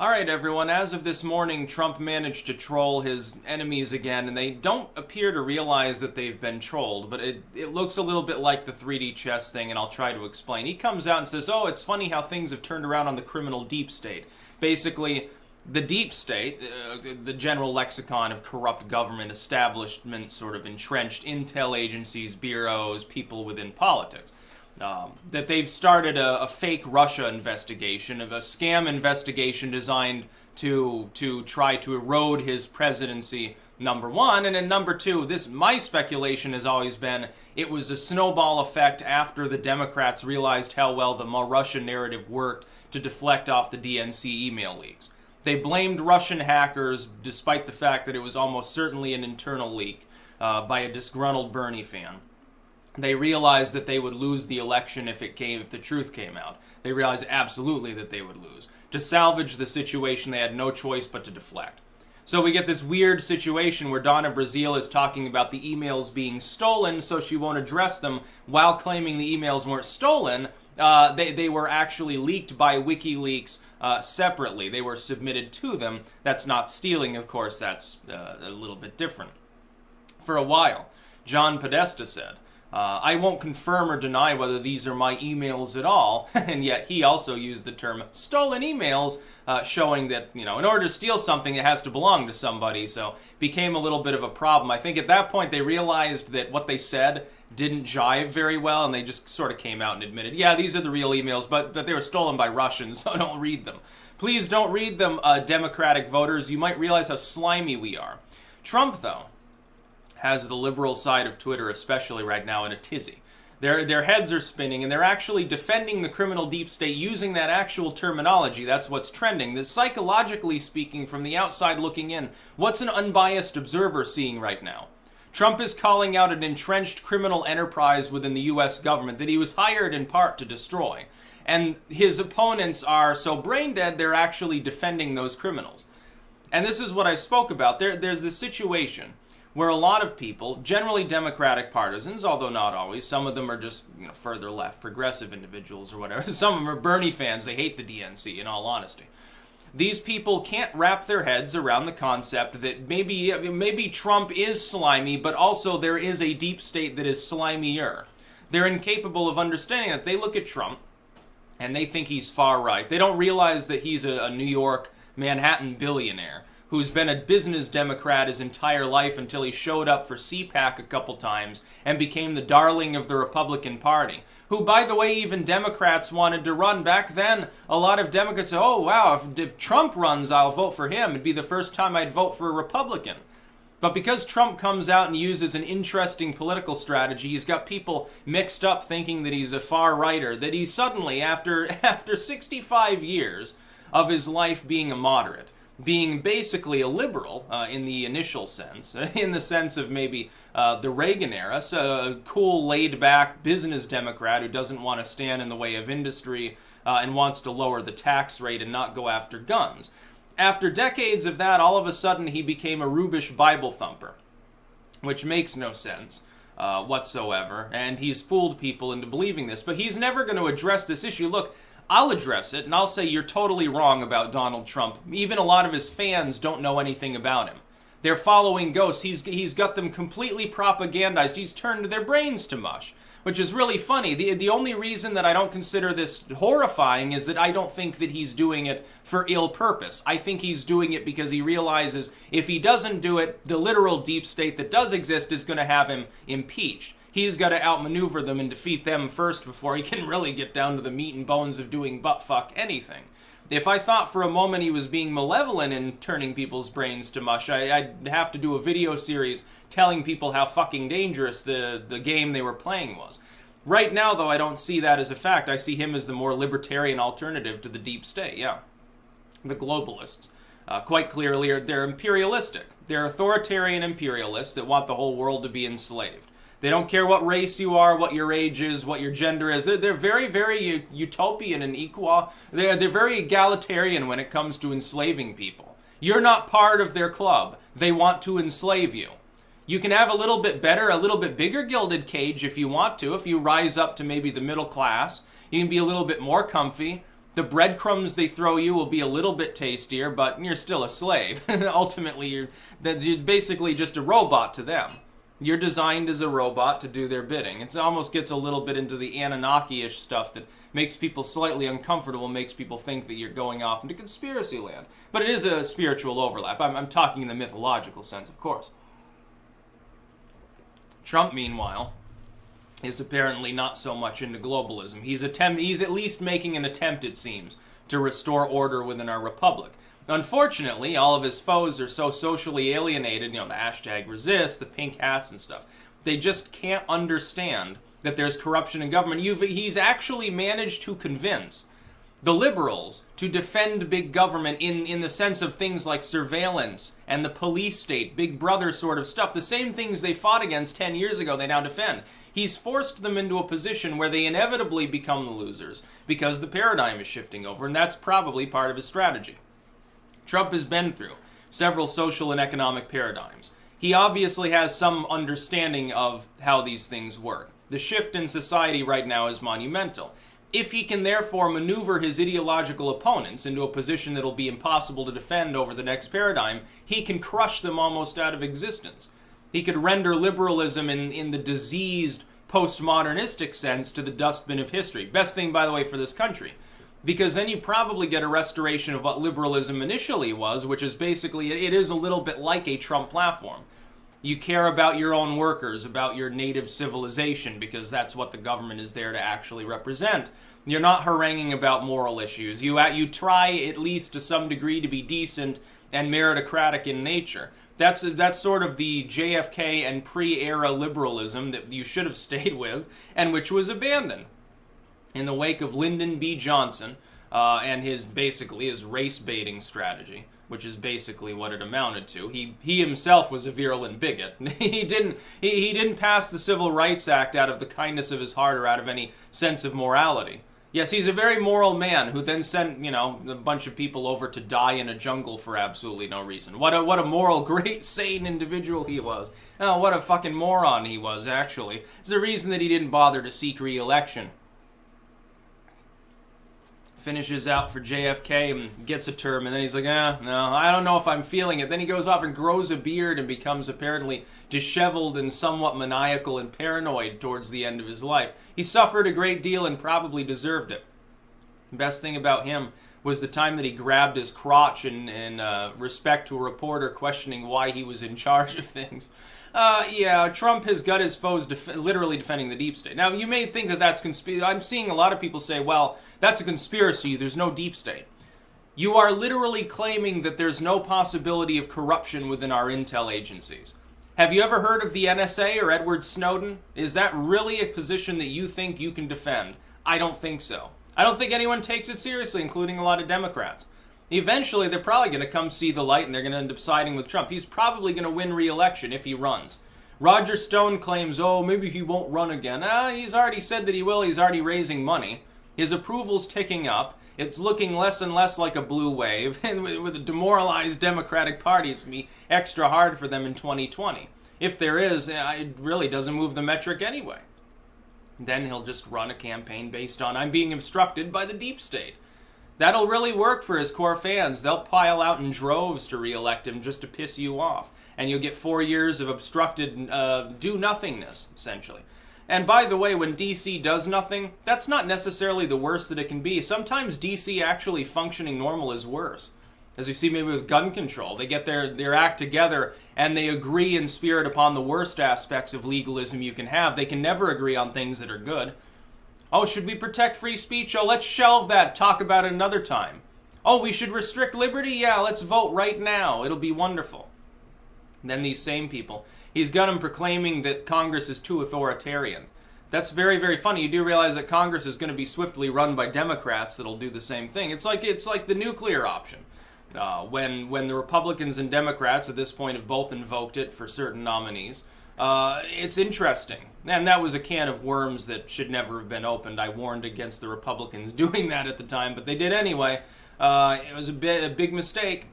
All right, everyone. As of this morning, Trump managed to troll his enemies again, and they don't appear to realize that they've been trolled, but it looks a little bit like the 3D chess thing, and I'll try to explain. He comes out and says, oh, it's funny how things have turned around on the criminal deep state. Basically, the deep state, the general lexicon of corrupt government establishment, sort of entrenched intel agencies, bureaus, people within politics. That they've started a fake Russia investigation, of a scam investigation designed to try to erode his presidency, number one. And then number two, my speculation has always been it was a snowball effect after the Democrats realized how well the Russia narrative worked to deflect off the DNC email leaks. They blamed Russian hackers despite the fact that it was almost certainly an internal leak by a disgruntled Bernie fan. They realized that they would lose the election if the truth came out. They realized absolutely that they would lose. To salvage the situation, they had no choice but to deflect. So we get this weird situation where Donna Brazile is talking about the emails being stolen, so she won't address them, while claiming the emails weren't stolen. They were actually leaked by WikiLeaks separately. They were submitted to them. That's not stealing, of course. That's a little bit different. For a while, John Podesta said, I won't confirm or deny whether these are my emails at all, and yet he also used the term stolen emails, showing that, in order to steal something, it has to belong to somebody, so became a little bit of a problem. I think at that point they realized that what they said didn't jive very well, and they just sort of came out and admitted, yeah, these are the real emails, but they were stolen by Russians, so don't read them. Please don't read them, Democratic voters. You might realize how slimy we are. Trump, though, has the liberal side of Twitter, especially right now, in a tizzy. Their heads are spinning, and they're actually defending the criminal deep state using that actual terminology. That's what's trending. That psychologically speaking, from the outside looking in, what's an unbiased observer seeing right now? Trump is calling out an entrenched criminal enterprise within the U.S. government that he was hired in part to destroy. And his opponents are so brain dead, they're actually defending those criminals. And this is what I spoke about. There's this situation where a lot of people, generally Democratic partisans, although not always, some of them are just further left, progressive individuals or whatever. Some of them are Bernie fans. They hate the DNC, in all honesty. These people can't wrap their heads around the concept that maybe Trump is slimy, but also there is a deep state that is slimier. They're incapable of understanding that. They look at Trump and they think he's far right. They don't realize that he's a New York, Manhattan billionaire who's been a business Democrat his entire life until he showed up for CPAC a couple times and became the darling of the Republican Party, who, by the way, even Democrats wanted to run. Back then, a lot of Democrats said, oh, wow, if Trump runs, I'll vote for him. It'd be the first time I'd vote for a Republican. But because Trump comes out and uses an interesting political strategy, he's got people mixed up thinking that he's a far-righter, that he suddenly, after 65 years of his life being a moderate, being basically a liberal in the initial sense, in the sense of maybe the Reagan era, so a cool, laid-back business Democrat who doesn't want to stand in the way of industry and wants to lower the tax rate and not go after guns. After decades of that, all of a sudden he became a Rubish Bible thumper, which makes no sense whatsoever, and he's fooled people into believing this, but he's never going to address this issue. Look, I'll address it, and I'll say you're totally wrong about Donald Trump. Even a lot of his fans don't know anything about him. They're following ghosts. He's got them completely propagandized. He's turned their brains to mush, which is really funny. The only reason that I don't consider this horrifying is that I don't think that he's doing it for ill purpose. I think he's doing it because he realizes if he doesn't do it, the literal deep state that does exist is going to have him impeached. He's got to outmaneuver them and defeat them first before he can really get down to the meat and bones of doing buttfuck anything. If I thought for a moment he was being malevolent in turning people's brains to mush, I'd have to do a video series telling people how fucking dangerous the game they were playing was. Right now, though, I don't see that as a fact. I see him as the more libertarian alternative to the deep state, yeah. The globalists. Quite clearly, they're imperialistic. They're authoritarian imperialists that want the whole world to be enslaved. They don't care what race you are, what your age is, what your gender is. They're very, very utopian and equal. They're very egalitarian when it comes to enslaving people. You're not part of their club. They want to enslave you. You can have a little bit better, a little bit bigger gilded cage if you want to. If you rise up to maybe the middle class, you can be a little bit more comfy. The breadcrumbs they throw you will be a little bit tastier, but you're still a slave. Ultimately, you're basically just a robot to them. You're designed as a robot to do their bidding. It almost gets a little bit into the Anunnaki-ish stuff that makes people slightly uncomfortable, makes people think that you're going off into conspiracy land. But it is a spiritual overlap. I'm talking in the mythological sense, of course. Trump, meanwhile, is apparently not so much into globalism. He's at least making an attempt, it seems, to restore order within our republic. Unfortunately, all of his foes are so socially alienated, the hashtag resist, the pink hats and stuff. They just can't understand that there's corruption in government. He's actually managed to convince the liberals to defend big government in the sense of things like surveillance and the police state, big brother sort of stuff. The same things they fought against 10 years ago, they now defend. He's forced them into a position where they inevitably become the losers because the paradigm is shifting over, and that's probably part of his strategy. Trump has been through several social and economic paradigms. He obviously has some understanding of how these things work. The shift in society right now is monumental. If he can therefore maneuver his ideological opponents into a position that'll be impossible to defend over the next paradigm, he can crush them almost out of existence. He could render liberalism in the diseased postmodernistic sense to the dustbin of history. Best thing, by the way, for this country. Because then you probably get a restoration of what liberalism initially was, which is basically, it is a little bit like a Trump platform. You care about your own workers, about your native civilization, because that's what the government is there to actually represent. You're not haranguing about moral issues. You try, at least to some degree, to be decent and meritocratic in nature. That's sort of the JFK and pre-era liberalism that you should have stayed with, and which was abandoned in the wake of Lyndon B. Johnson and his race baiting strategy, which is basically what it amounted to. He himself was a virulent bigot. He didn't pass the Civil Rights Act out of the kindness of his heart or out of any sense of morality. Yes, he's a very moral man who then sent, a bunch of people over to die in a jungle for absolutely no reason. What a moral, great, sane individual he was. Oh, what a fucking moron he was, actually. It's the reason that he didn't bother to seek re-election. Finishes out for JFK and gets a term, and then he's like, no, I don't know if I'm feeling it. Then he goes off and grows a beard and becomes apparently disheveled and somewhat maniacal and paranoid towards the end of his life. He suffered a great deal and probably deserved it. The best thing about him was the time that he grabbed his crotch in respect to a reporter questioning why he was in charge of things. Trump has got his foes literally defending the deep state. Now, you may think that that's conspiracy. I'm seeing a lot of people say, well, that's a conspiracy, there's no deep state. You are literally claiming that there's no possibility of corruption within our intel agencies. Have you ever heard of the NSA or Edward Snowden? Is that really a position that you think you can defend? I don't think so. I don't think anyone takes it seriously, including a lot of Democrats. Eventually, they're probably going to come see the light and they're going to end up siding with Trump. He's probably going to win re-election if he runs. Roger Stone claims, maybe he won't run again. He's already said that he will. He's already raising money. His approval's ticking up. It's looking less and less like a blue wave. And with a demoralized Democratic Party, it's going to be extra hard for them in 2020. If there is, it really doesn't move the metric anyway. Then he'll just run a campaign based on, I'm being obstructed by the deep state. That'll really work for his core fans. They'll pile out in droves to re-elect him just to piss you off. And you'll get 4 years of obstructed do-nothingness, essentially. And by the way, when DC does nothing, that's not necessarily the worst that it can be. Sometimes DC actually functioning normal is worse. As you see maybe with gun control, they get their act together and they agree in spirit upon the worst aspects of legalism you can have. They can never agree on things that are good. Oh, should we protect free speech? Oh, let's shelve that. Talk about it another time. Oh, we should restrict liberty? Yeah, let's vote right now. It'll be wonderful. And then these same people, he's got them proclaiming that Congress is too authoritarian. That's very, very funny. You do realize that Congress is going to be swiftly run by Democrats that'll do the same thing. It's like the nuclear option. When the Republicans and Democrats at this point have both invoked it for certain nominees. It's interesting. And that was a can of worms that should never have been opened. I warned against the Republicans doing that at the time, but they did anyway. It was a big mistake.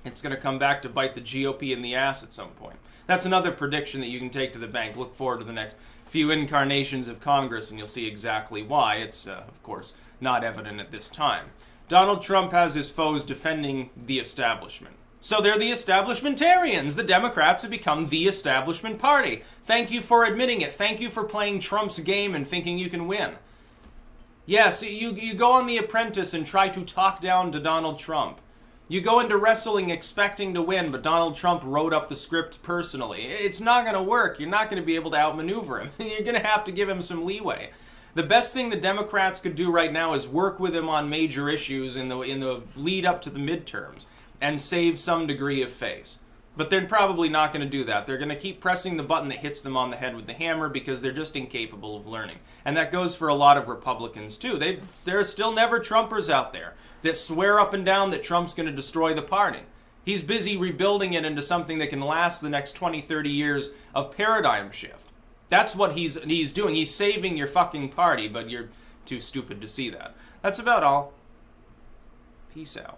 It's going to come back to bite the GOP in the ass at some point. That's another prediction that you can take to the bank. Look forward to the next few incarnations of Congress, and you'll see exactly why. It's, of course, not evident at this time. Donald Trump has his foes defending the establishment. So they're the establishmentarians. The Democrats have become the establishment party. Thank you for admitting it. Thank you for playing Trump's game and thinking you can win. Yes, you go on The Apprentice and try to talk down to Donald Trump. You go into wrestling expecting to win, but Donald Trump wrote up the script personally. It's not going to work. You're not going to be able to outmaneuver him. You're going to have to give him some leeway. The best thing the Democrats could do right now is work with him on major issues in the lead up to the midterms and save some degree of face. But they're probably not going to do that. They're going to keep pressing the button that hits them on the head with the hammer because they're just incapable of learning. And that goes for a lot of Republicans too. There are still never Trumpers out there that swear up and down that Trump's going to destroy the party. He's busy rebuilding it into something that can last the next 20, 30 years of paradigm shift. That's what he's doing. He's saving your fucking party, but you're too stupid to see that. That's about all. Peace out.